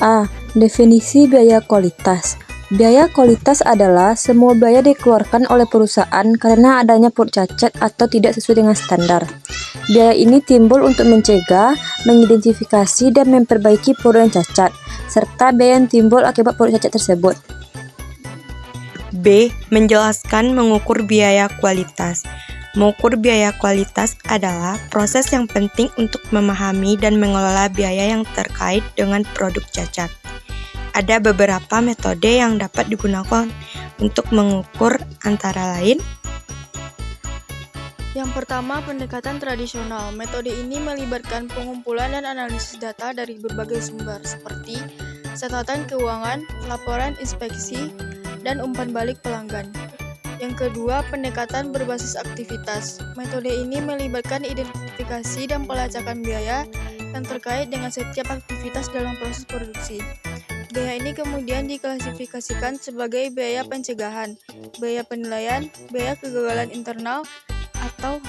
A. Definisi biaya kualitas. Biaya kualitas adalah semua biaya dikeluarkan oleh perusahaan karena adanya produk cacat atau tidak sesuai dengan standar. Biaya ini timbul untuk mencegah, mengidentifikasi, dan memperbaiki produk yang cacat, serta biaya yang timbul akibat produk cacat tersebut. B. Menjelaskan mengukur biaya kualitas. Mengukur biaya kualitas adalah proses yang penting untuk memahami dan mengelola biaya yang terkait dengan produk cacat. Ada beberapa metode yang dapat digunakan untuk mengukur, antara lain. Yang pertama, pendekatan tradisional. Metode ini melibatkan pengumpulan dan analisis data dari berbagai sumber seperti catatan keuangan, laporan inspeksi, dan umpan balik pelanggan. Yang kedua, pendekatan berbasis aktivitas. Metode ini melibatkan identifikasi dan pelacakan biaya yang terkait dengan setiap aktivitas dalam proses produksi. Biaya ini kemudian diklasifikasikan sebagai biaya pencegahan, biaya penilaian, biaya kegagalan internal, atau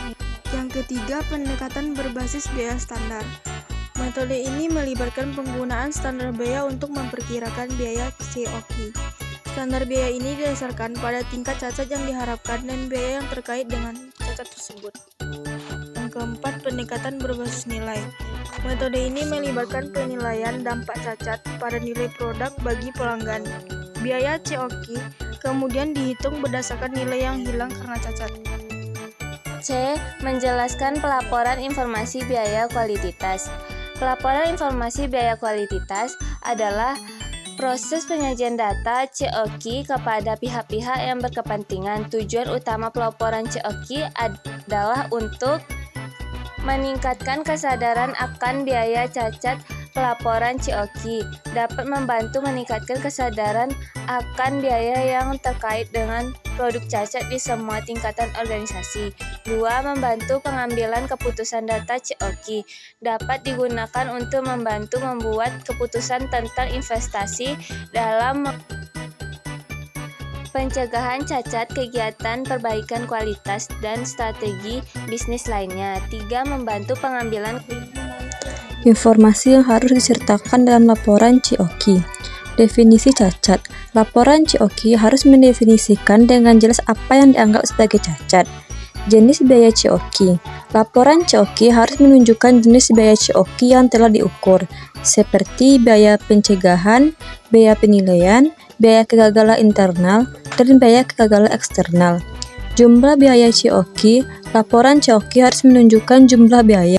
yang ketiga, pendekatan berbasis biaya standar. Metode ini melibatkan penggunaan standar biaya untuk memperkirakan biaya COQ. Standar biaya ini didasarkan pada tingkat cacat yang diharapkan dan biaya yang terkait dengan cacat tersebut. Yang keempat, pendekatan berbasis nilai. Metode ini melibatkan penilaian dampak cacat pada nilai produk bagi pelanggan. Biaya COQ kemudian dihitung berdasarkan nilai yang hilang karena cacat. C. Menjelaskan pelaporan informasi biaya kualitas. Pelaporan informasi biaya kualitas adalah proses penyajian data COQ kepada pihak-pihak yang berkepentingan. Tujuan utama pelaporan COQ adalah untuk meningkatkan kesadaran akan biaya cacat. Pelaporan COQ dapat membantu meningkatkan kesadaran akan biaya yang terkait dengan produk cacat di semua tingkatan organisasi. 2. Membantu pengambilan keputusan data COQ dapat digunakan untuk membantu membuat keputusan tentang investasi dalam pencegahan cacat, kegiatan perbaikan kualitas, dan strategi bisnis lainnya. 3. Membantu pengambilan Informasi yang harus disertakan dalam laporan COQ. Definisi cacat. Laporan COQ harus mendefinisikan dengan jelas apa yang dianggap sebagai cacat. Jenis biaya COQ. Laporan COQ harus menunjukkan jenis biaya COQ yang telah diukur, seperti biaya pencegahan, biaya penilaian, biaya kegagalan internal, dan biaya kegagalan eksternal. Jumlah biaya COQ. Laporan COQ harus menunjukkan jumlah biaya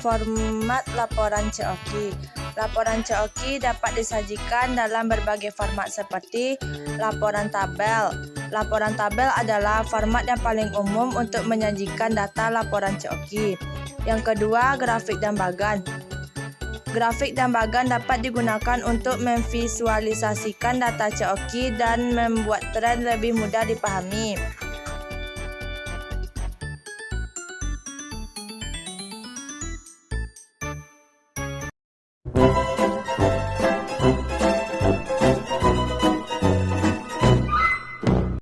Format laporan COQ. Laporan COQ dapat disajikan dalam berbagai format seperti laporan tabel. Laporan tabel adalah format yang paling umum untuk menyajikan data laporan COQ. Yang kedua, grafik dan bagan. Grafik dan bagan dapat digunakan untuk memvisualisasikan data COQ dan membuat tren lebih mudah dipahami.